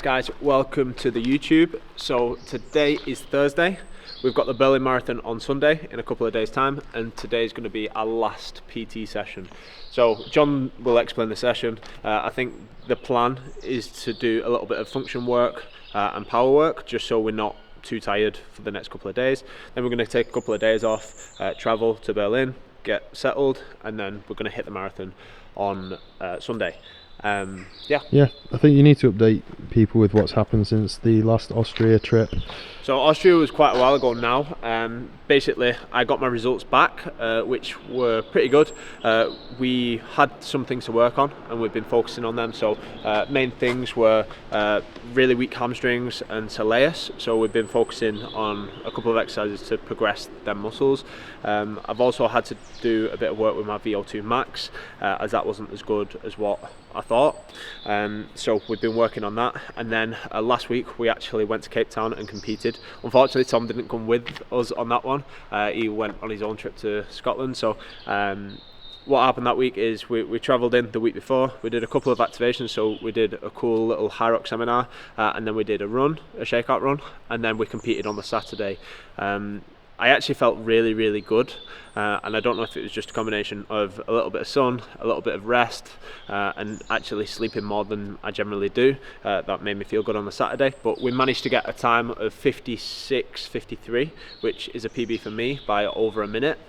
Guys, welcome to the YouTube. So today is Thursday. We've got the Berlin Marathon on Sunday in a couple of days time, and today is going to be our last PT session. So John will explain the session. I think the plan is to do a little bit of function work and power work, just so we're not too tired for the next couple of days. Then we're going to take a couple of days off, travel to Berlin, get settled, and then we're going to hit the marathon on Sunday. Yeah, I think you need to update people with what's happened since the last Austria trip. So Austria was quite a while ago now. Basically, I got my results back, which were pretty good. We had some things to work on, and we've been focusing on them. So main things were really weak hamstrings and soleus. So we've been focusing on a couple of exercises to progress them muscles. I've also had to do a bit of work with my VO2 max, as that wasn't as good as what I thought. So we've been working on that. And then last week we actually went to Cape Town and competed. Unfortunately, Tom didn't come with us on that one. He went on his own trip to Scotland. So what happened that week is we travelled in the week before. We did a couple of activations. So we did a cool little high rock seminar, and then we did a shakeout run, and then we competed on the Saturday. I actually felt really good, and I don't know if it was just a combination of a little bit of sun, a little bit of rest, and actually sleeping more than I generally do. That made me feel good on the Saturday, but we managed to get a time of 56:53, which is a PB for me by over a minute.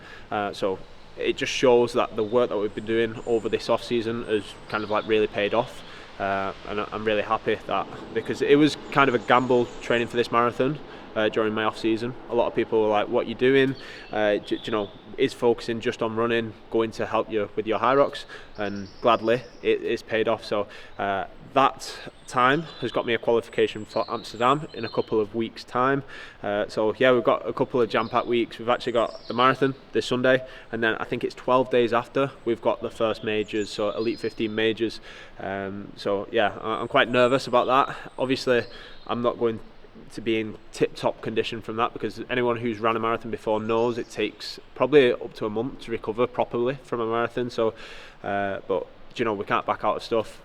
So it just shows that the work that we've been doing over this off season has kind of like really paid off. And I'm really happy that, because it was kind of a gamble training for this marathon. During my off season, a lot of people were like, what you doing? Is focusing just on running going to help you with your high rocks? And gladly it's paid off. So that time has got me a qualification for Amsterdam in a couple of weeks time. So yeah, we've got a couple of jam-packed weeks. We've actually got the marathon this Sunday, and then I think it's 12 days after we've got the first majors, so Elite 15 majors. So yeah, I'm quite nervous about that. Obviously I'm not going to be in tip-top condition from that, because anyone who's ran a marathon before knows it takes probably up to a month to recover properly from a marathon. So but we can't back out of stuff.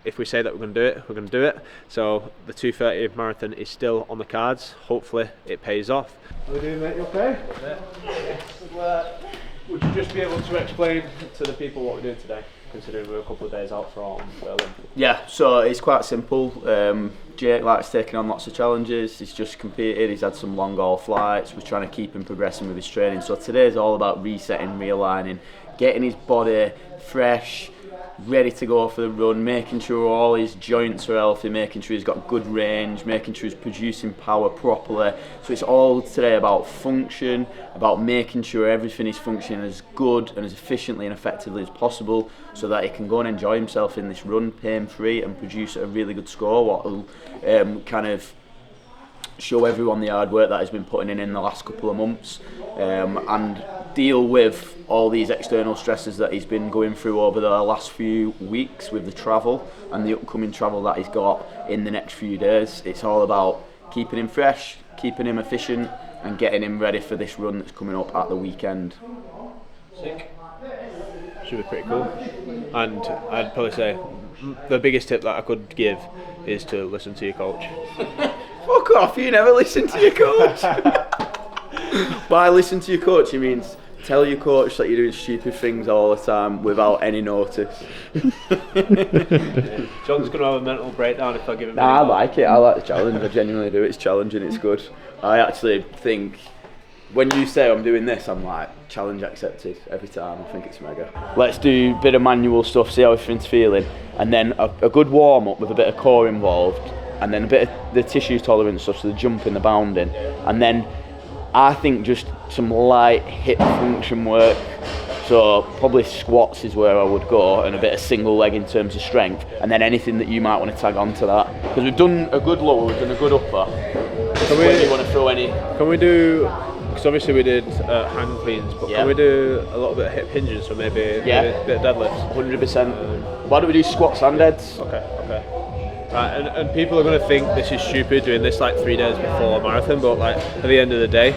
If we say that we're going to do it, we're going to do it. So the 2:30 marathon is still on the cards. Hopefully it pays off. How are we doing, mate? You okay? Would you just be able to explain to the people what we're doing today, considering we're a couple of days out from Berlin? Yeah, so it's quite simple. Jake likes taking on lots of challenges. He's just competed, he's had some long haul flights. We're trying to keep him progressing with his training. So today's all about resetting, realigning, getting his body fresh, ready to go for the run, making sure all his joints are healthy, making sure he's got good range, making sure he's producing power properly. So it's all today about function, about making sure everything is functioning as good and as efficiently and effectively as possible, so that he can go and enjoy himself in this run pain-free and produce a really good score, what will kind of show everyone the hard work that he's been putting in the last couple of months, and deal with all these external stresses that he's been going through over the last few weeks with the travel and the upcoming travel that he's got in the next few days. It's all about keeping him fresh, keeping him efficient, and getting him ready for this run that's coming up at the weekend. Sick. Should be pretty cool. And I'd probably say the biggest tip that I could give is to listen to your coach. Fuck off, you never listen to your coach. By listen to your coach, he means tell your coach that you're doing stupid things all the time without any notice. John's going to have a mental breakdown if I give him I like it, I like the challenge, I genuinely do. It's challenging, it's good. I actually think when you say I'm doing this, I'm like, challenge accepted every time. I think it's mega. Let's do a bit of manual stuff, see how everything's feeling, and then a good warm up with a bit of core involved, and then a bit of the tissue tolerance stuff, so the jumping, the bounding, and then I think just some light hip function work. So probably squats is where I would go, and a bit of single leg in terms of strength, and then anything that you might want to tag on to that. Because we've done a good lower, we've done a good upper. Where do you want to throw any? Can we do, because obviously we did hang cleans, but can we do a little bit of hip hinges, so maybe a bit of deadlifts? 100%. Why don't we do squats and heads? Okay. Right, and people are going to think this is stupid doing this like 3 days before a marathon, but like at the end of the day,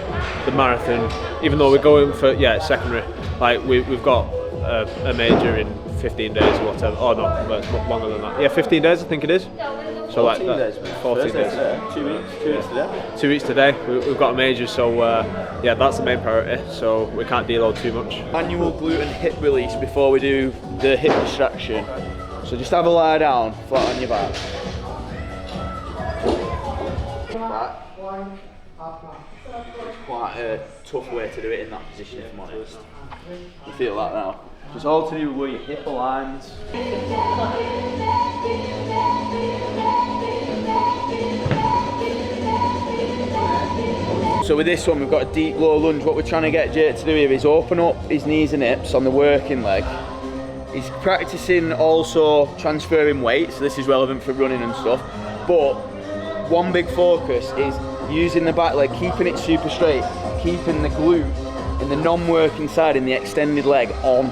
the marathon, even though we're going for it's secondary, like we've got a major in 15 days or whatever. Oh no, it's longer than that. Yeah, 15 days I think it is. So 14 like days, 14 days. Today. 2 weeks. 2 weeks today. 2 weeks today. We've got a major, so yeah, that's the main priority. So we can't deload too much. Annual gluten hip release before we do the hip distraction. So just have a lie down, flat on your back. It's quite a tough way to do it in that position, if I'm honest. You feel that now? It's all to do with where your hip aligns. So with this one, we've got a deep low lunge. What we're trying to get Jake to do here is open up his knees and hips on the working leg. He's practicing also transferring weight, so this is relevant for running and stuff. But one big focus is using the back leg, keeping it super straight, keeping the glute in the non-working side, in the extended leg on.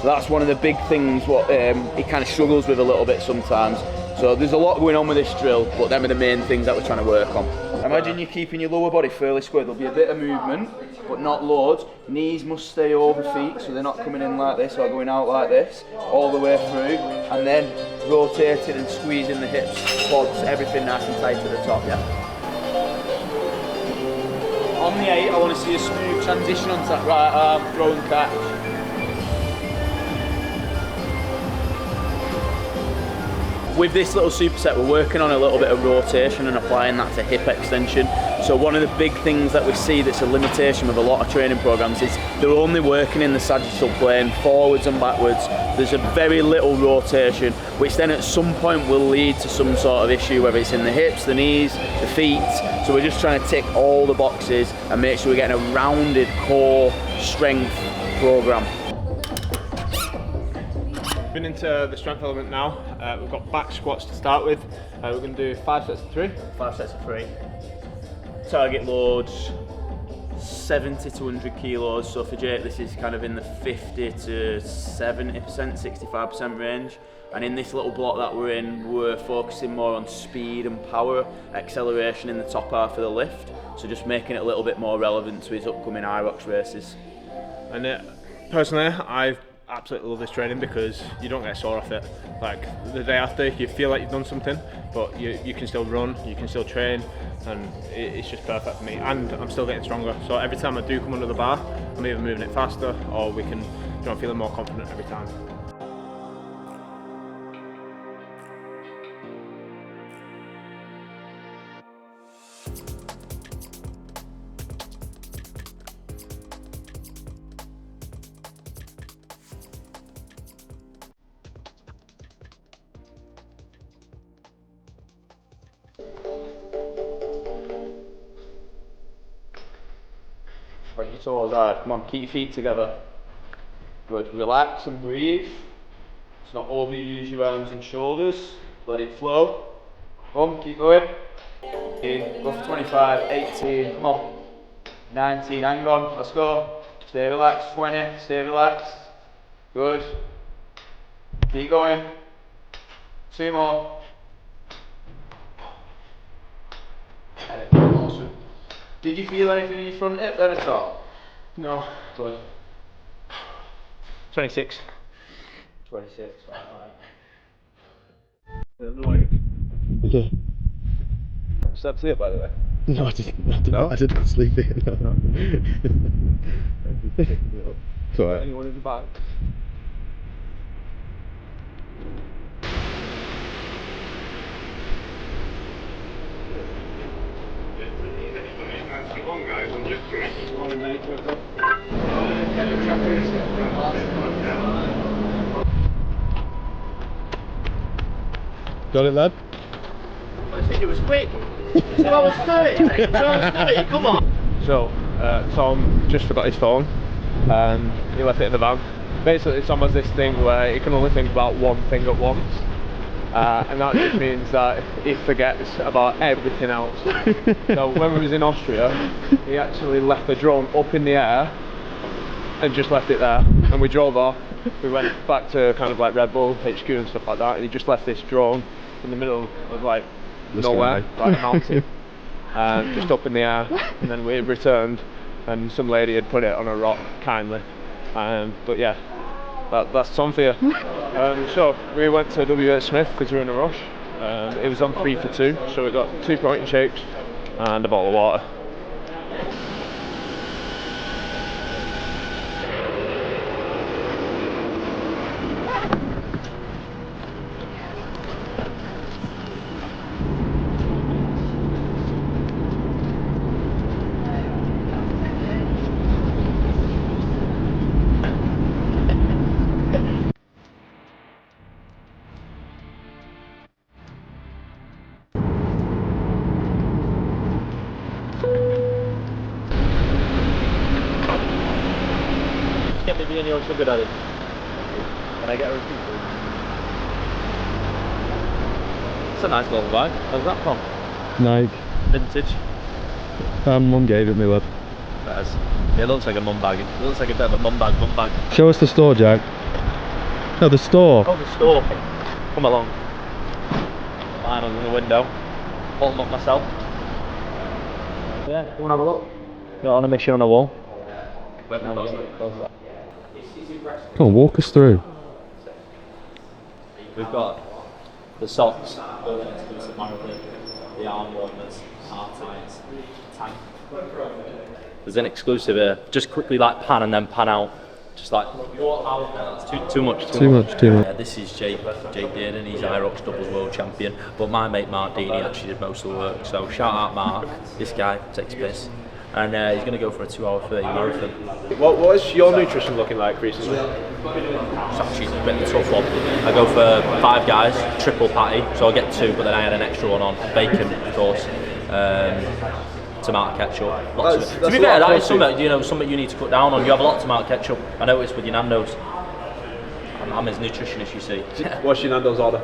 So that's one of the big things what he kind of struggles with a little bit sometimes. So there's a lot going on with this drill, but them are the main things that we're trying to work on. Imagine you're keeping your lower body fairly square. There'll be a bit of movement, but not loads. Knees must stay over feet, so they're not coming in like this or going out like this, all the way through, and then rotating and squeezing the hips, quads, everything nice and tight to the top, yeah? On the 8, I want to see a smooth transition onto that right arm, throw and catch. With this little superset, we're working on a little bit of rotation and applying that to hip extension. So one of the big things that we see that's a limitation with a lot of training programs is they're only working in the sagittal plane, forwards and backwards. There's a very little rotation, which then at some point will lead to some sort of issue, whether it's in the hips, the knees, the feet. So we're just trying to tick all the boxes and make sure we're getting a rounded core strength program. Been into the strength element now. We've got back squats to start with. We're going to do 5 sets of 3. 5 sets of 3. Target loads 70 to 100 kilos. So for Jake, this is kind of in the 50 to 70%, 65% range. And in this little block that we're in, we're focusing more on speed and power, acceleration in the top half of the lift. So just making it a little bit more relevant to his upcoming IROX races. And personally, I've absolutely love this training because you don't get sore off it. Like the day after, you feel like you've done something, but you can still run, you can still train, and it's just perfect for me. And I'm still getting stronger. So every time I do come under the bar, I'm either moving it faster, or we can, I'm feeling more confident every time. Right, your toes hard. Come on, keep your feet together. Good. Relax and breathe. Let's not overuse your arms and shoulders. Let it flow. Come, keep going. Go for 25, 18, come on. 19, hang on, let's go. Stay relaxed, 20, stay relaxed. Good. Keep going. 2 more. Awesome. Did you feel anything in your front hip then at all? No. Good. 26. 26, Yeah. Step sleep, by the way. No, I didn't. I didn't sleep here. No. It's alright. Anyone in the back? Got it, lad? I think it was quick. 12:30. 12:30. Come on. So, Tom just forgot his phone and he left it in the van. Basically, Tom has this thing where he can only think about one thing at once, and that just means that he forgets about everything else. So when we was in Austria, he actually left the drone up in the air and just left it there, and we drove off. We went back to kind of like Red Bull HQ and stuff like that, and he just left this drone in the middle of like nowhere, like a mountain, just up in the air. And then we returned and some lady had put it on a rock kindly, but yeah, that's Tom for you. So we went to WH Smith because we were in a rush, It was on 3 for 2, so we got 2 protein shakes and a bottle of water. Can't be any so good at it. Can I get a repeat? It's a nice little bag. Where's that from? Nike. Vintage. Mum gave it me, lad. It looks like a mum bag. It looks like a bit of a mum bag. Show us the store, Jack. No, the store. Oh, the store. Come along. Mine on the window. Bottom up myself. Yeah, you wanna have a look? Got on a mission on the wall. Come on, walk us through. We've got the socks, the exclusive marathon, the arm warmers, hard tights, tank. There's an exclusive here. Just quickly like pan and then pan out. Just like it's too much. Too much. Yeah, this is Jake Dearden. He's Irox doubles world champion. But my mate Mark Deeney actually did most of the work. So shout out Mark. This guy takes piss. And he's going to go for a 2 hour 30 marathon. What is your nutrition looking like recently? It's actually a bit of a tough one. I go for 5 guys, triple patty, so I get 2, but then I had an extra one on. Bacon, of course, tomato ketchup, lots of it. To be fair, that is something you need to cut down on. You have a lot of tomato ketchup. I noticed with your Nando's. I'm his nutritionist, you see. What's your Nando's order?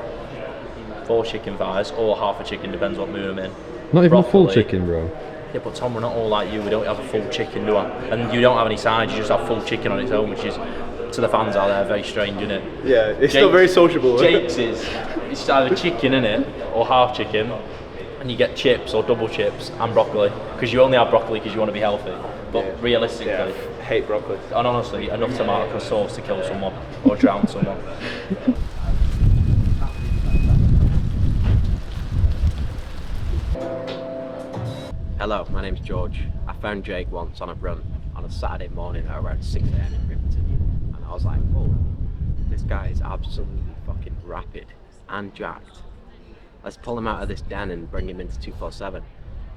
4 chicken thighs, or half a chicken, depends what mood I'm in. Not even Broccoli. a full chicken, bro. Yeah, but Tom, we're not all like you. We don't have a full chicken, do we? And you don't have any sides. You just have full chicken on its own, which is, to the fans out there, very strange, isn't it? Yeah, it's still very sociable. Jake's is, it's either chicken in it, or half chicken, and you get chips or double chips and broccoli, because you only have broccoli because you want to be healthy. But realistically, I hate broccoli. And honestly, enough tomato sauce to kill someone or drown someone. Hello, my name's George. I found Jake once on a run on a Saturday morning at around 6 AM in Riverton, and I was like, whoa, this guy is absolutely fucking rapid and jacked. Let's pull him out of this den and bring him into 247.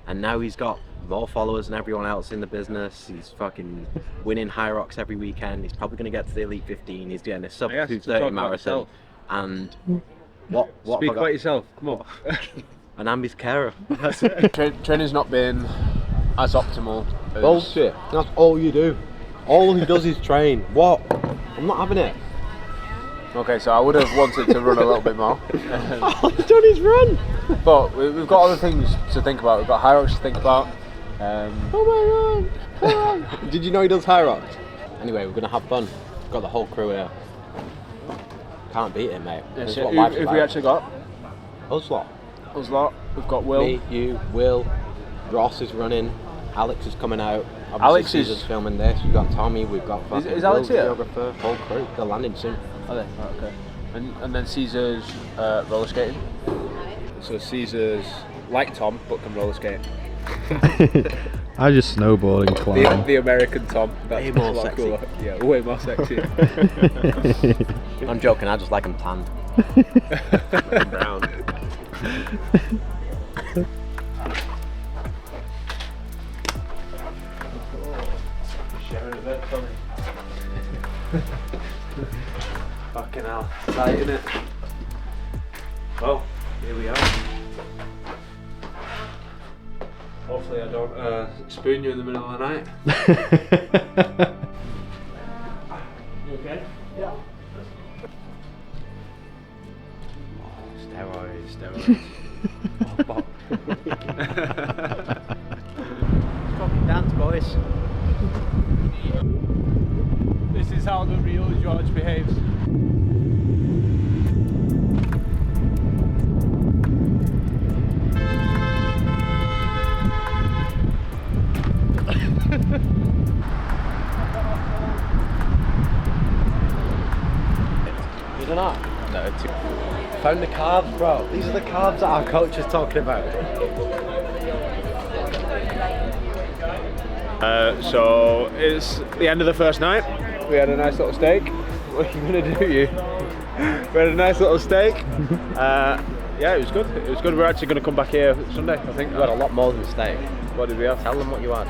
And now he's got more followers than everyone else in the business. He's fucking winning high rocks every weekend. He's probably going to get to the Elite 15. He's getting a sub 230 marathon. And what Speak about yourself, come on. And I'm his carer. Training's not been as optimal as... Bullshit. That's all you do. All he does is train. What? I'm not having it. Okay, so I would have wanted to run a little bit more. All he's done is run. But we've got other things to think about. We've got high rocks to think about. Oh my god. Did you know he does high rocks? Anyway, we're going to have fun. We've got the whole crew here. Can't beat it, mate. Yeah, This is so what life's who about. we actually got? Us lot. Us lot. We've got Will. Me, you, Will. Ross is running. Alex is coming out. Obviously, Alex is Caesar's filming this. We've got Tommy. We've got fucking is Alex Will, here? videographer, whole crew. They're landing soon. Are they? Oh, okay. And then Caesar's roller skating. So Caesar's like Tom, but can roller skate. I just snowboard and climb. The American Tom. That's Way more a lot sexy. cooler. Yeah, way more sexy. I'm joking. I just like him tanned. Brown. Fucking hell, tight, innit? Well, here we are. Hopefully I don't spoon you in the middle of the night. You okay? Yeah. Steroids. Oh, Fucking dance, boys. This is how the real George behaves. You don't know? No, found the carbs, bro. These are the carbs that our coach is talking about. So it's the end of the first night. We had a nice little steak. What are you gonna do, you? We had a nice little steak. Yeah, it was good. It was good. We're actually gonna come back here Sunday, I think. We had a lot more than steak. What did we have? Tell them what you had.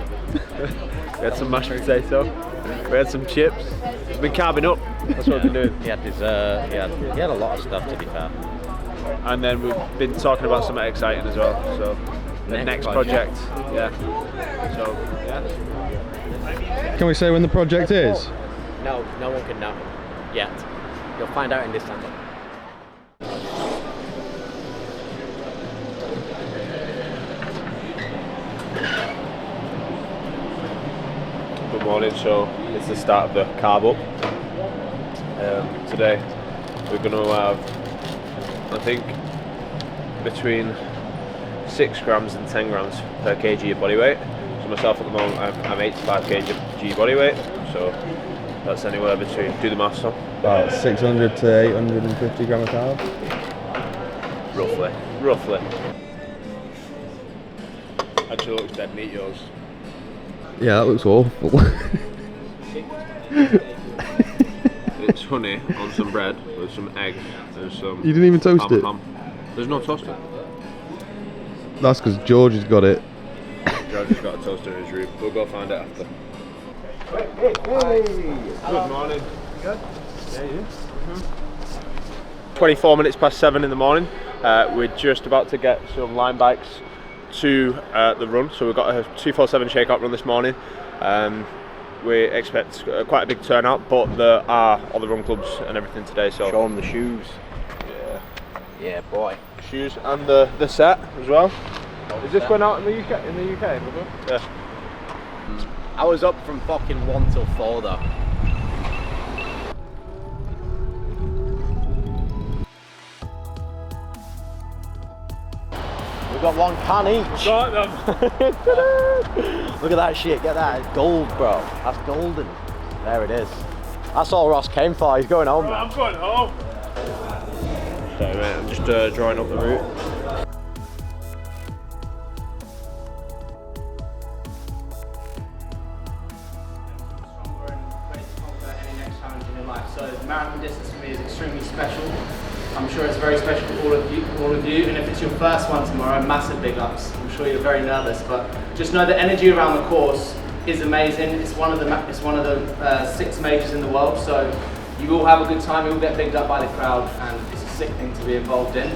We had some mashed potato. We had some chips. We've been carving up. That's what we've been doing. He had dessert. He had a lot of stuff, to be fair. And then we've been talking about something exciting as well. So the next project. Yeah. So yeah. Can we say when the project is? No one can know yet. You'll find out in December. Good morning. So it's the start of the carb up. Today we're going to have, I think, between 6 grams and 10 grams per kg of body weight. So myself at the moment, I'm 85 kg body weight. So that's anywhere between, do the maths on. About 600 to 850 gram of carb. Roughly. Actually looks dead neat, yours. Yeah, that looks awful. It's honey on some bread with some egg and some. You didn't even toast it? Ham. There's no toaster. That's because George has got it. George has got a toaster in his room. We'll go find it after. Hey. Good morning. Good? Yeah, you? 24 minutes past 7 in the morning. We're just about to get some line bikes to the run. So we've got a 247 shakeout run this morning. We expect quite a big turnout, but there are all the run clubs and everything today. So Show them the shoes. Yeah, boy. Shoes and the set as well. Is this going out in the UK? In the UK? Yeah. I was up from fucking 1 till 4 though. We've got 1 can each. Got them. Look at that shit, get that, it's gold, bro. That's golden. There it is. That's all Ross came for, he's going home now. I'm going home. Sorry mate, I'm just drawing up the route. So marathon distance for me is extremely special. I'm sure it's very special for all of you, and if it's your first one tomorrow, massive big ups. I'm sure you're very nervous, but just know the energy around the course is amazing. It's one of the 6 majors in the world, so you will have a good time. You will get bigged up by the crowd, and it's a sick thing to be involved in.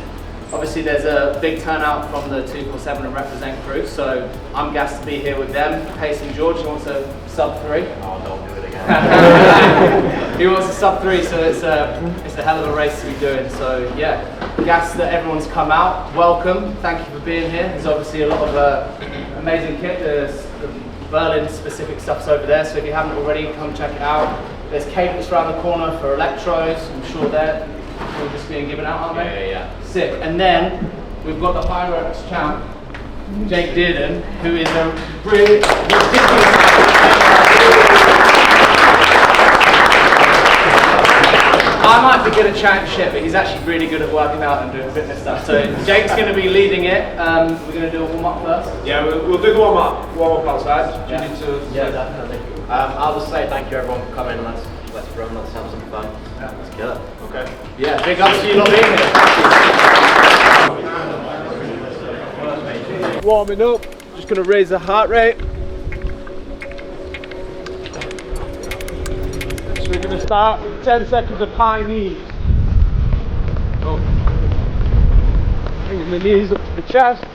Obviously, there's a big turnout from the 247 and Represent crew, so I'm gassed to be here with them. Pacing George, he wants a sub 3. Oh, don't do it again. He wants a sub 3, so it's a hell of a race to be doing. So yeah, gassed that everyone's come out. Welcome, thank you for being here. There's obviously a lot of amazing kit. There's the Berlin specific stuff's over there, so if you haven't already, come check it out. There's cables around the corner for electrodes. I'm sure they're just being given out, aren't they? Yeah. Sick. And then we've got the high ropes champ, Jake Dearden, who is a really ridiculous. I might be good at chatting shit, but he's actually really good at working out and doing fitness stuff. So Jake's going to be leading it. We're going to do a warm up first. Yeah, we'll do the warm up outside. Do you need to? Yeah, definitely. I'll just say thank you everyone for coming. Let's run. Let's have some fun. Yeah. Let's kill it. Okay. Yeah, big ups to you not being here. Warming up. Just going to raise the heart rate. So we're going to start with 10 seconds of high knees. Oh. Bringing the knees up to the chest.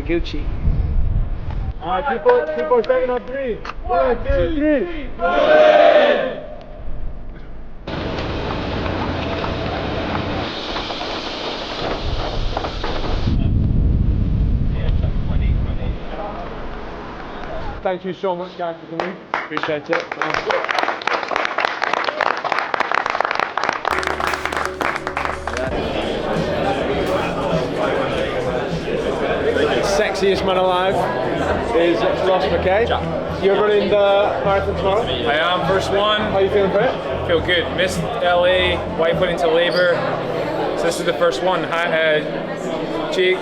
we're Gucci. Alright, people second on 3. 1, 2, 3. Thank you so much, guys, for coming. Appreciate it. Sexiest man alive is Ross McKay. You're running the marathon tomorrow? I am, first one. How are you feeling for it? Feel good. Missed LA, wife went into labour, so this is the first one. Jake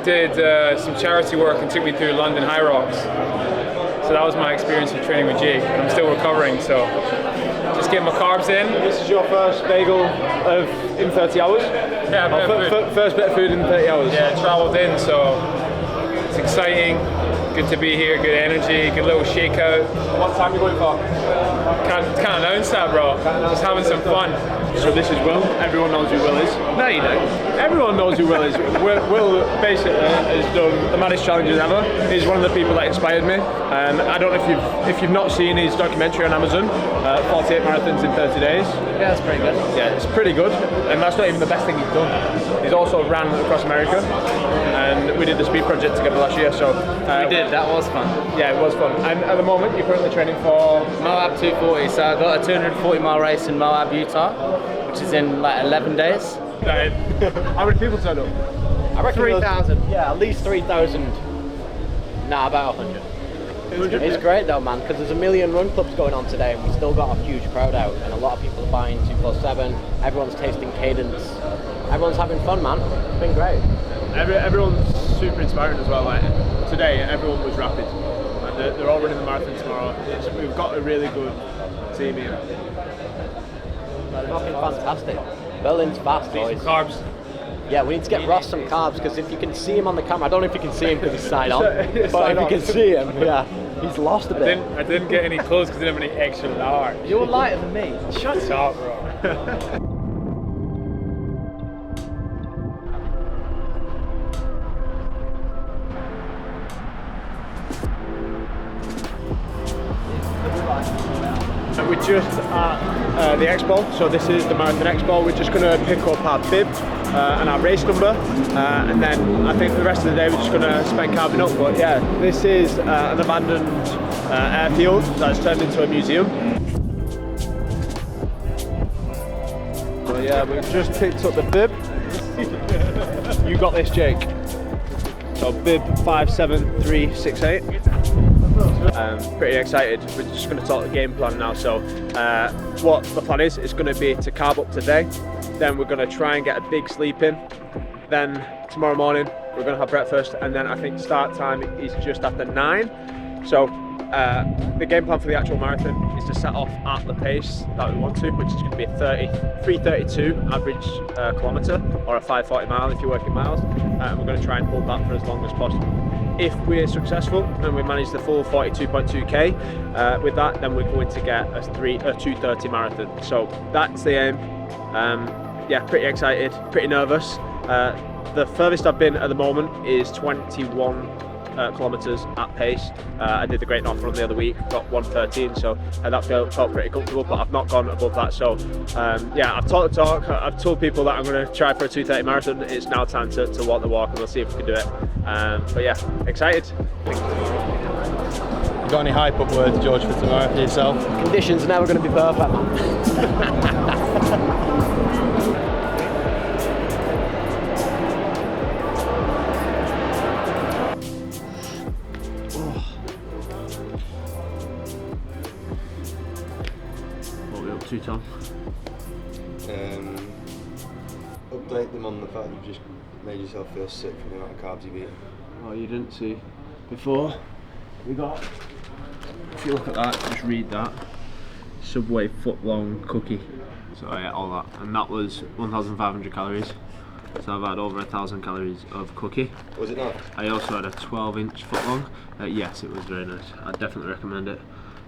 did some charity work and took me through London High Rocks. So that was my experience of training with Jake, and I'm still recovering, so just getting my carbs in. This is your first bagel in 30 hours? Yeah, first bit of food in 30 hours? Yeah, travelled in, so it's exciting. Good to be here, good energy, good little shakeout. What time are you going for? Can't announce that, bro. Just having some fun. So this is Will. Everyone knows who Will is. No, you don't. Everyone knows who Will is. Will basically has done the maddest challenges ever. He's one of the people that inspired me. I don't know if you've not seen his documentary on Amazon, 48 marathons in 30 days. Yeah, that's pretty good. Yeah, it's pretty good, and that's not even the best thing he's done. He's also ran across America, and we did the speed project together last year. So We did, that was fun. Yeah, it was fun. And at the moment, you're currently training for Moab 240, so I got a 240 mile race in Moab, Utah, which is in like 11 days. How many people turned up? I reckon 3,000. Yeah, at least 3,000. Nah, about 100. It's great though, man, because there's a million run clubs going on today, and we still got a huge crowd out, and a lot of people are buying 247. Everyone's tasting cadence. Everyone's having fun, man. It's been great. Everyone's super inspiring as well. Like today, everyone was rapid, and they're all running the marathon tomorrow. We've got a really good team here. Fucking fantastic. Berlin's fast, boys. Carbs. Yeah, we need to get Ross some carbs, because if you can see him on the camera, I don't know if you can see him because he's side on, but Side if you on. can see him, yeah, he's lost a bit. I didn't get any clothes because I didn't have any extra large. You're lighter than me. Shut up, bro. We're just at the expo, so this is the marathon expo. We're just going to pick up our bib and our race number, and then I think the rest of the day we're just going to spend carving up. But yeah, this is an abandoned airfield that's turned into a museum. So yeah, we've just picked up the bib. You got this, Jake. So bib 57368. Pretty excited. We're just going to talk the game plan now. So what the plan is, it's going to be to carb up today, then we're going to try and get a big sleep in, then tomorrow morning we're going to have breakfast, and then I think start time is just after 9. So the game plan for the actual marathon is to set off at the pace that we want to, which is going to be a 3:32 average kilometre, or a 5:40 mile if you're working miles, and we're going to try and hold that for as long as possible. If we're successful and we manage the full 42.2k with that, then we're going to get a 2:30 marathon. So that's the aim. Yeah, pretty excited, pretty nervous. The furthest I've been at the moment is 21 kilometres at pace. I did the Great North Run the other week, got 1:13, so that felt pretty comfortable, but I've not gone above that. So yeah, I've talked the talk, I've told people that I'm going to try for a 2:30 marathon. It's now time to walk the walk, and we'll see if we can do it. But yeah, excited. You got any hype up words, George, for tomorrow for yourself? Conditions are never going to be perfect, man. What are we up to, Tom? Update them on the fact you've just made yourself feel sick from the amount of carbs you've eaten. Oh, you didn't see before. We got, if you look at that, just read that. Subway foot-long cookie. So I ate all that, and that was 1,500 calories. So I've had over 1,000 calories of cookie. Was it not? I also had a 12-inch footlong. Yes, it was very nice. I'd definitely recommend it.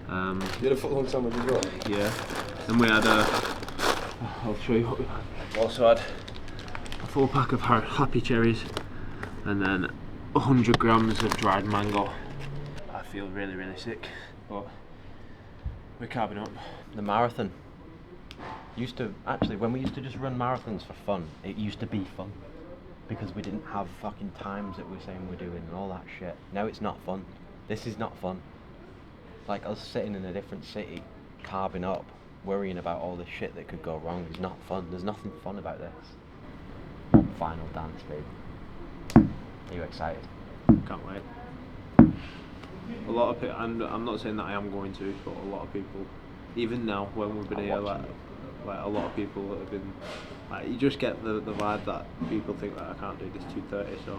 You had a footlong sandwich as well? Yeah. Then we had I'll show you what we had. We also had a full pack of Happy Cherries, and then 100 grams of dried mango. I feel really, really sick, but we're carbing up. The marathon used to, actually, when we used to just run marathons for fun, it used to be fun. Because we didn't have fucking times that we're saying we're doing and all that shit. Now it's not fun. This is not fun. Like us sitting in a different city, carbing up, worrying about all the shit that could go wrong is not fun. There's nothing fun about this. Final dance, baby. Are you excited? Can't wait. A lot of people, and I'm not saying that I am going to, but a lot of people, even now when we've been here, like a lot of people that have been, like, you just get the vibe that people think that I can't do this 2:30, so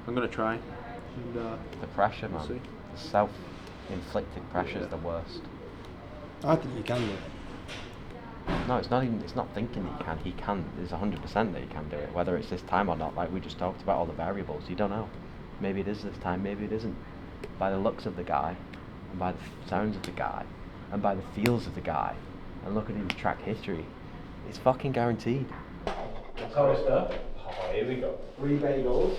I'm gonna try. And, the pressure, man. See. The self-inflicted pressure is the worst. I think you can do it. No, it's not even. It's not thinking that you can. He can. There's 100% that he can do it. Whether it's this time or not, like we just talked about all the variables. You don't know. Maybe it is this time. Maybe it isn't. By the looks of the guy, and by the sounds of the guy, and by the feels of the guy, and look at his track history, it's fucking guaranteed. Toaster. Oh, here we go. 3 bagels.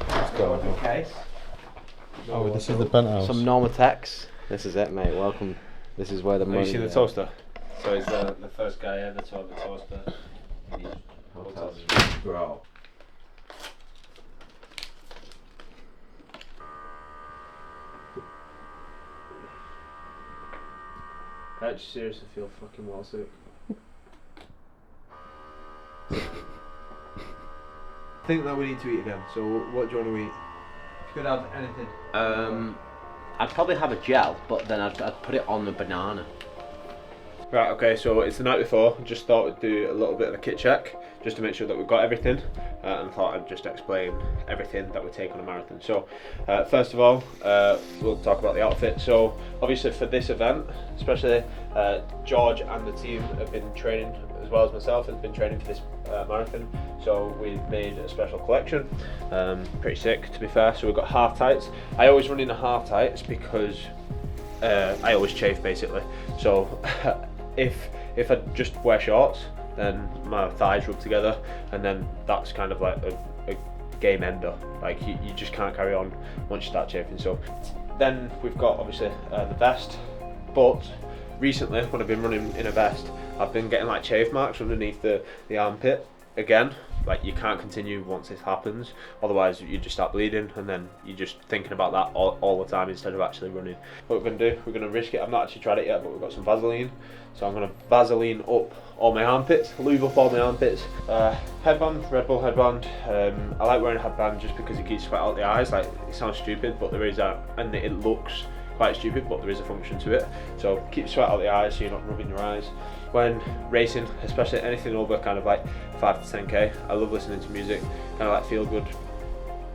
Let's go. Case. Oh, this is the penthouse. Some Normatex. This is it, mate. Welcome. This is where the money. Have you seen the toaster? So he's the first guy ever to have a toaster in these hotels. Bro. I actually seriously feel fucking well sick. I think that we need to eat again, so what do you want to eat? If you could have anything. I'd probably have a gel, but then I'd put it on the banana. Right, okay, so it's the night before. Just thought we'd do a little bit of a kit check, just to make sure that we've got everything, and thought I'd just explain everything that we take on a marathon. So, first of all, we'll talk about the outfit. So, obviously for this event, especially George and the team have been training, as well as myself, has been training for this marathon. So we've made a special collection, pretty sick to be fair. So we've got half tights. I always run in the half tights because I always chafe basically. So if I just wear shorts, then my thighs rub together, and then that's kind of like a game ender. Like you just can't carry on once you start chafing. So then we've got obviously the vest, but recently when I've been running in a vest, I've been getting like chafe marks underneath the armpit again. Like you can't continue once this happens, otherwise you just start bleeding, and then you're just thinking about that all the time instead of actually running. What we're going to do, we're going to risk it. I've not actually tried it yet, but we've got some Vaseline, so I'm going to Vaseline up all my armpits, lube up all my armpits. Headband, Red Bull headband. I like wearing a headband just because it keeps sweat out the eyes. Like it sounds stupid, but there is and it looks quite stupid, but there is a function to it. So keep sweat out the eyes so you're not rubbing your eyes. When racing, especially anything over kind of like 5 to 10k, I love listening to music, kind of like feel good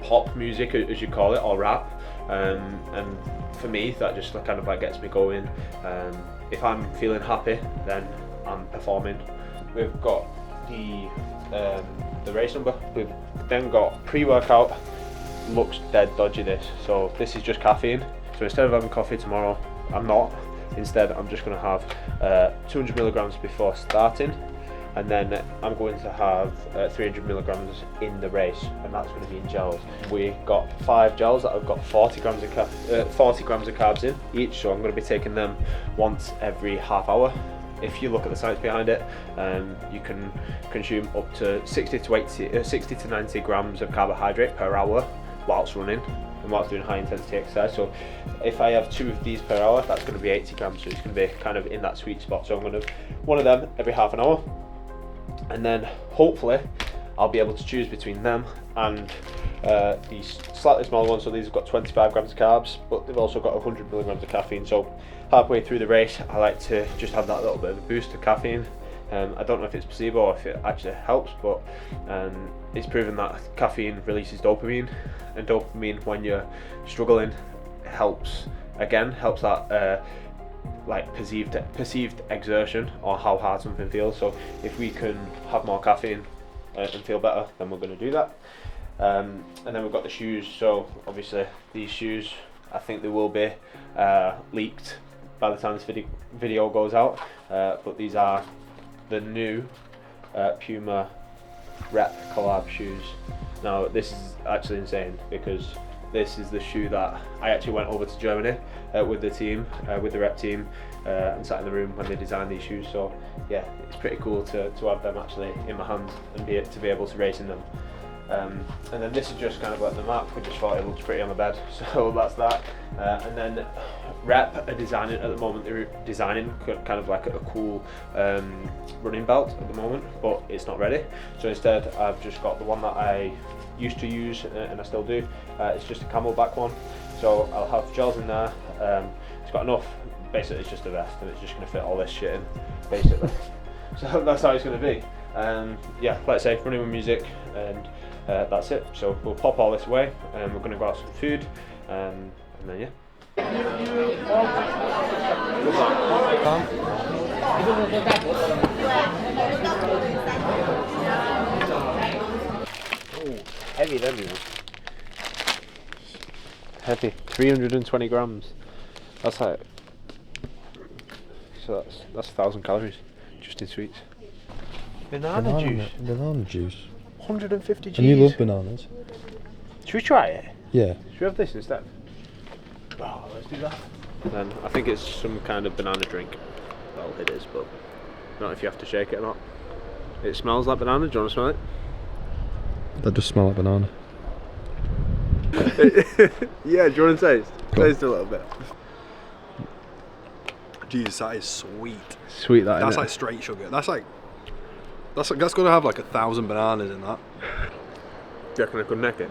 pop music as you call it, or rap, and for me that just kind of like gets me going. If I'm feeling happy, then I'm performing. We've got the race number. We've then got pre-workout. Looks dead dodgy this, so this is just caffeine. So instead of having coffee tomorrow, I'm not. Instead, I'm just going to have 200 milligrams before starting, and then I'm going to have 300 milligrams in the race, and that's going to be in gels. We got 5 gels that have got 40 grams of carbs in each, so I'm going to be taking them once every half hour. If you look at the science behind it, you can consume up to 60 to 90 grams of carbohydrate per hour whilst running and whilst doing high intensity exercise. So if I have 2 of these per hour, that's going to be 80 grams, so it's going to be kind of in that sweet spot. So I'm going to one of them every half an hour, and then hopefully I'll be able to choose between them and these slightly smaller ones. So these have got 25 grams of carbs, but they've also got 100 milligrams of caffeine. So halfway through the race, I like to just have that little bit of a boost of caffeine. I don't know if it's placebo or if it actually helps, but it's proven that caffeine releases dopamine, and dopamine when you're struggling helps that like perceived exertion, or how hard something feels. So if we can have more caffeine and feel better, then we're going to do that. And then we've got the shoes. So obviously these shoes, I think they will be leaked by the time this video goes out, but these are the new Puma Rep collab shoes. Now this is actually insane because this is the shoe that I actually went over to Germany with the team, with the rep team, and sat in the room when they designed these shoes. So yeah, it's pretty cool to have them actually in my hands and to be able to race in them. And then this is just kind of like the map. We just thought it looks pretty on the bed, so that's that. And then Rep are designing at the moment. They're designing kind of like a cool running belt at the moment, but it's not ready. So instead, I've just got the one that I used to use, and I still do. It's just a camelback one. So I'll have gels in there. It's got enough. Basically, it's just a vest, and it's just going to fit all this shit in, basically. So that's how it's going to be. Yeah, like I say, running with music, and that's it. So we'll pop all this away, and we're going to go out some food, and then yeah. Oh, heavy, heavy. 320 grams. That's like. So that's 1,000 calories, just in sweets. Banana juice. Banana juice. 150 G's. And you love bananas. Should we try it? Yeah. Should we have this instead? Oh, let's do that. Then I think it's some kind of banana drink. Well, it is, but not if you have to shake it or not. It smells like banana. Do you want to smell it? That does smell like banana. Yeah, do you want to taste? Taste a little bit. Jesus, that is sweet. Sweet that. That's like straight sugar. That's got to have like 1,000 bananas in that. Do you reckon I could neck it?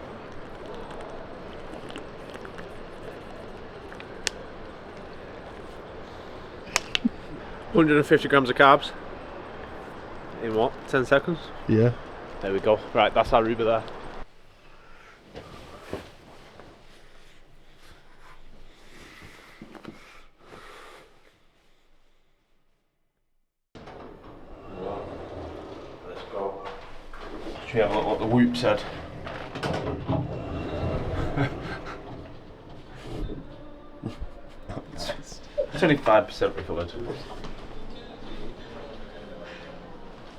$150 grams of carbs in what? 10 seconds? Yeah. There we go. Right, that's our Aruba there. Let's go. Should we have a look what the Whoop said? It's only 5% recovered.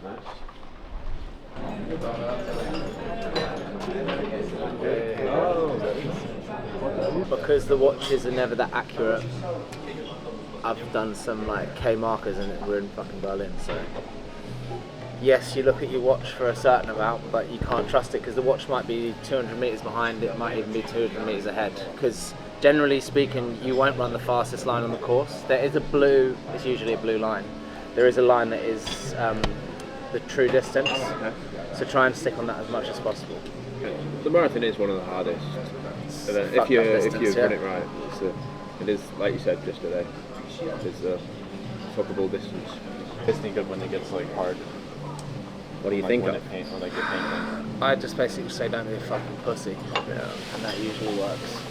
Nice. Because the watches are never that accurate, I've done some like K markers and we're in fucking Berlin, so yes, you look at your watch for a certain amount, but you can't trust it because the watch might be 200 metres behind, it might even be 200 metres ahead, because generally speaking you won't run the fastest line on the course. There is a blue, it's usually a blue line, there is a line that is the true distance, so try and stick on that as much as possible. The marathon is one of the hardest. If you run it right, it is, like you said yesterday, it's a fuckable distance. It's not good when it gets like hard. What do you like think when of? it paint or like it paint? I just basically say don't be a fucking pussy, and that usually works.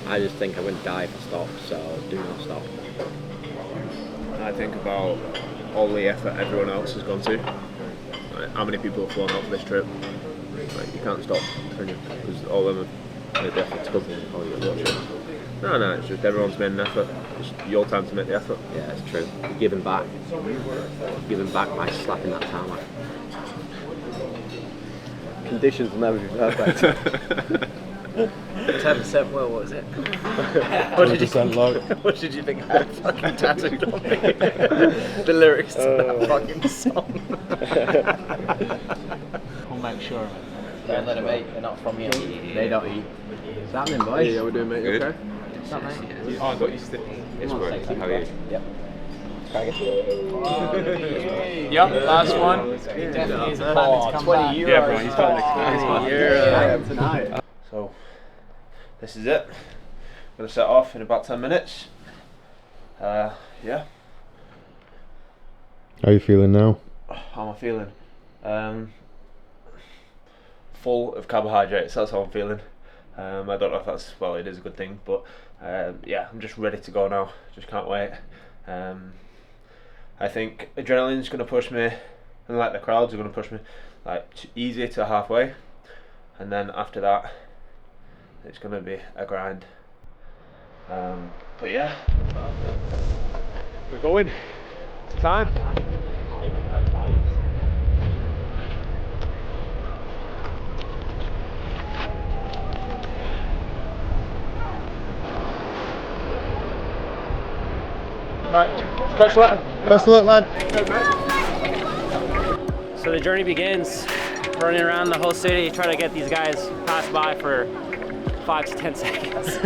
I just think I wouldn't die if I stopped, so do not stop. I think about all the effort everyone else has gone to. Like, how many people have flown out for this trip? Like, you can't stop, can you? Because all of them have made the effort to come and all you watch it. No, it's just everyone's made an effort. It's your time to make the effort. Yeah, it's true. Giving back. Giving back by slapping that tarmac. Conditions will never be perfect. 10% well, what was it? 20% low. What did you think I had fucking tattooed on me? The lyrics to that fucking song. We'll make sure. Don't let them eat, they're not from here. They don't eat. What's happening, boys? Yeah, we're doing, mate. Good. Okay. What's up, mate? Oh, I got you stick. It's good. How are you? Yep. Yep, last one. He definitely is a plan to come back. Yeah, bro, he's got an Tonight. So, this is it. I'm going to set off in about 10 minutes. Yeah. How are you feeling now? How am I feeling? Full of carbohydrates, that's how I'm feeling. I don't know if that's, well, it is a good thing, but yeah, I'm just ready to go now. Just can't wait. I think adrenaline's going to push me, and like the crowds are going to push me like easy to halfway, and then after that it's going to be a grind. But yeah, we're going. It's time. Best of luck. Best of luck, lad. So the journey begins, running around the whole city, trying to get these guys pass by for 5 to 10 seconds.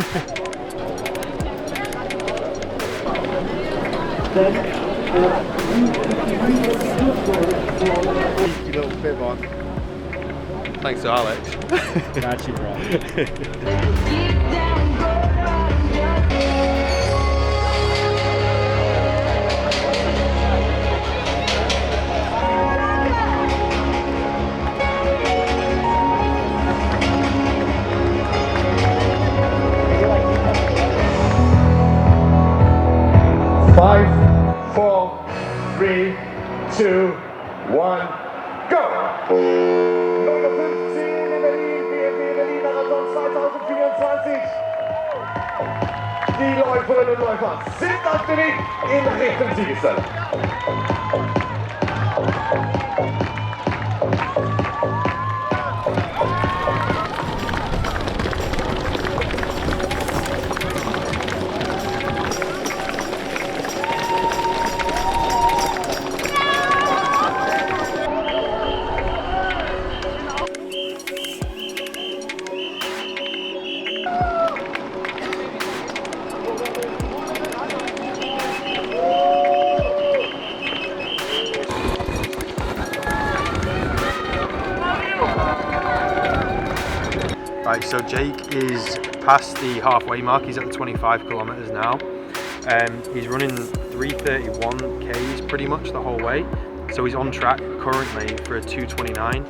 Little bit on. Thanks to Alex. Got you, bro. Five, 4, 3, 2, 1, go! Nummer 15 in Berlin, BMW Berlin Marathon 2024. Die Läuferinnen und Läufer sind auf dem Weg in Richtung Siegesstelle. Right, so Jake is past the halfway mark. He's at the 25 kilometers now. He's running 3:31 Ks pretty much the whole way. So he's on track currently for a 2:29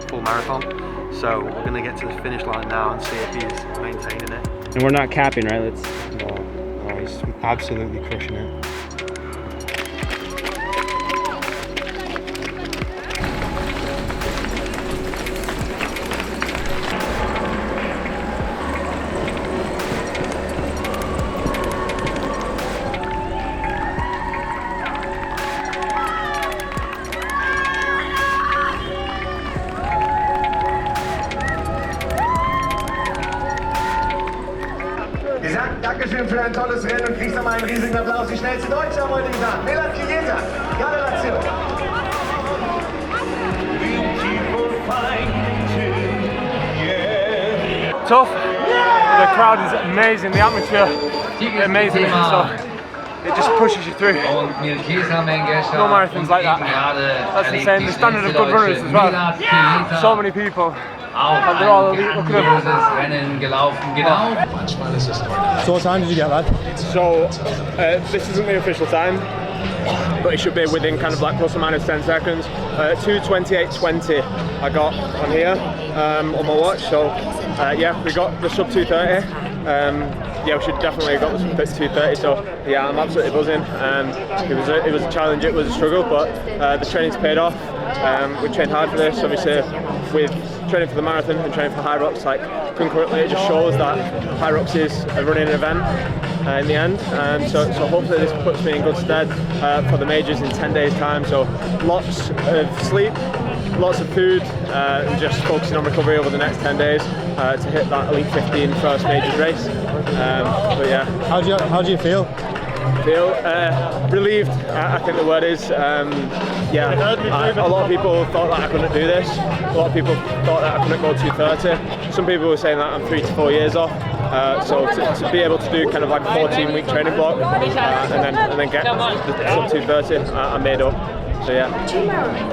full marathon. So we're gonna get to the finish line now and see if he's maintaining it. And we're not capping, right? No, he's absolutely crushing it. Dankeschön für ein tolles Rennen und kriegst nochmal einen riesigen Applaus. Die schnellste Deutsche am heutigen Tag. Melanie Chiesa. Gratulation. Tough. The crowd is amazing. The atmosphere is amazing. So it just pushes you through. No marathons like that. That's insane. The standard of good runners as well. So many people. And they're all elite. Look at them. So what time did you get, lad? So this isn't the official time, but it should be within kind of like plus or minus 10 seconds. 2:28:20 I got on here on my watch. So yeah, we got the sub 2:30. Yeah, we should definitely have got the sub 2:30. So yeah, I'm absolutely buzzing. It was a challenge, it was a struggle, but the training's paid off. We trained hard for this, obviously, with training for the marathon and training for High Rocks, like concurrently. It just shows that High Rocks is a running event in the end, so hopefully this puts me in good stead for the majors in 10 days time. So lots of sleep, lots of food, and just focusing on recovery over the next 10 days to hit that Elite 15 first majors race. But yeah. How do you feel? Feel relieved, I think the word is. Yeah, a lot of people thought that I couldn't do this. A lot of people thought that I couldn't go 2:30. Some people were saying that I'm 3 to 4 years off. So to be able to do kind of like a 14-week training block and then get the sub 2:30, I made up. So yeah.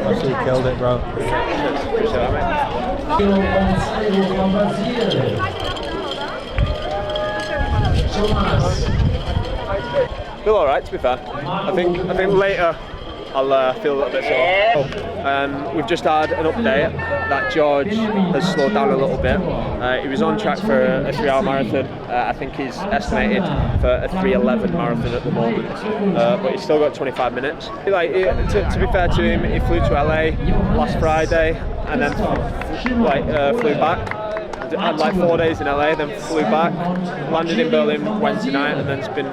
Absolutely killed it, bro. Appreciate that, mate. Feel alright, to be fair. I think later I'll feel a little bit sore. We've just had an update that George has slowed down a little bit. He was on track for a 3-hour marathon. I think he's estimated for a 3:11 marathon at the moment, but he's still got 25 minutes. Like, to be fair to him, he flew to LA last Friday and then flew back. Had like 4 days in LA, then flew back, landed in Berlin Wednesday night, and then's been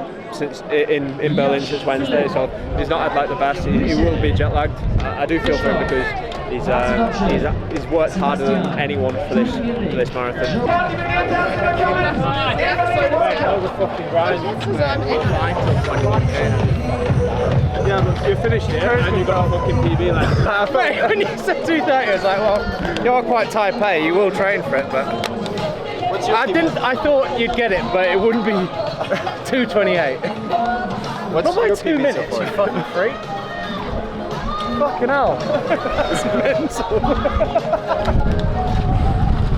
in Berlin since Wednesday. So he's not had like the best. He will be jet lagged. I do feel for him because He's worked harder than anyone for this marathon. That was a fucking grind. Yeah, but you finished it and you got a fucking PB like that. When you said 2:30, I was like, well, you are quite Taipei, you will train for it, but I thought you'd get it, but it wouldn't be 2:28. What's your 2 minutes, you fucking freak? Fucking hell. That's mental.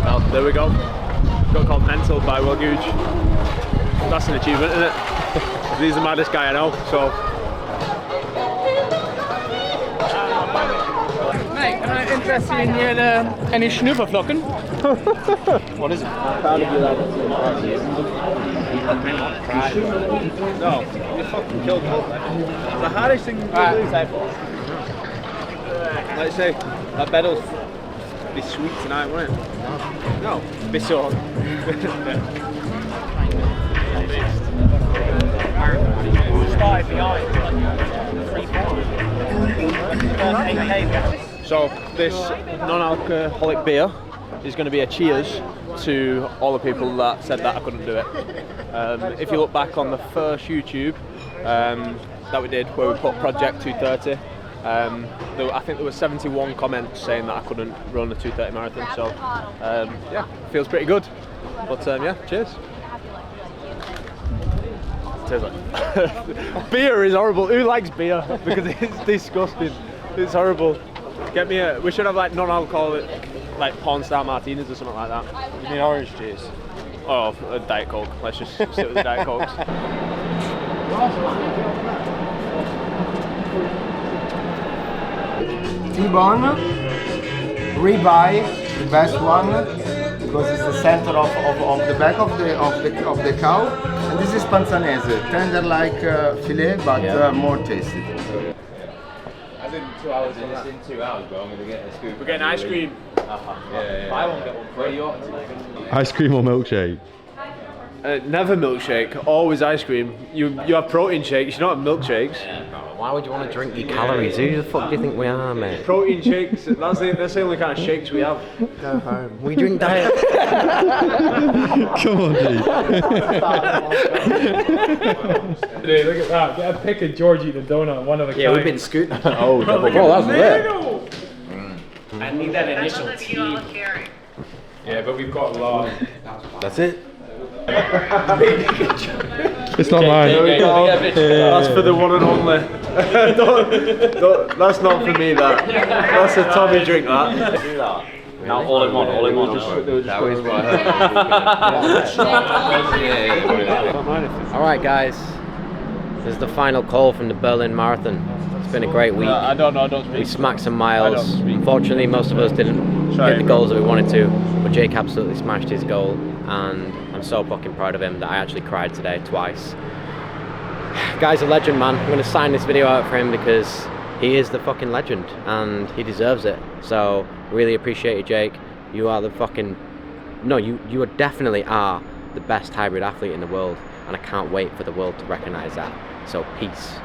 Well, there we go. Got called mental by Goodge. That's an achievement, isn't it? He's the maddest guy I know, so. Mate, am I interested in any Schnupperflocken? What is it? No, you fucking killed me. The hardest thing to do. Let's say that bed'll be sweet tonight, won't it? No, be so. Started behind. So this non-alcoholic beer is going to be a cheers to all the people that said that I couldn't do it. If you look back on the first YouTube that we did where we put Project 230, I think there were 71 comments saying that I couldn't run a 2:30 marathon, so yeah, feels pretty good. But yeah, cheers. Cheers. Beer is horrible. Who likes beer? Because it's disgusting. It's horrible. Get me a. We should have like non-alcoholic, like porn star martinis or something like that. You mean orange juice? Oh, a Diet Coke. Let's just stick with the Diet Cokes. T-bone, ribeye, the best one, because it's the center of the back of the cow. And this is panzanese, tender like filet, but more tasty. As in 2 hours in 2 hours, but I'm going to get a scoop. We're getting ice cream. Yeah. I won't get one. Where are you off to? Ice cream or milkshake? Never milkshake, always ice cream. You have protein shakes, you don't have milkshakes. Why would you want to drink your calories? Who the fuck do you think we are, mate? Protein shakes, that's the only kind of shakes we have. Go home. We drink diet. Come on, dude. Dude, look at that. Get a pic of George eating a donut, one of the Yeah, we've been scooting. Oh, that's lit. I need that initial T. Yeah, but we've got a lot. That's it. It's not mine. That's for the one and only. don't, that's not for me, that. That's a Tommy drink, that. Now all in one. That was what I Alright guys, this is the final call from the Berlin Marathon. It's been a great week. I don't speak. We smacked some miles. Unfortunately, most of us didn't hit the goals that we wanted to, but Jake absolutely smashed his goal, and I'm so fucking proud of him that I actually cried today twice. Guy's a legend, man. I'm going to sign this video out for him because he is the fucking legend and he deserves it. So really appreciate you, Jake. You are the fucking... No, you definitely are the best hybrid athlete in the world, and I can't wait for the world to recognise that. So peace.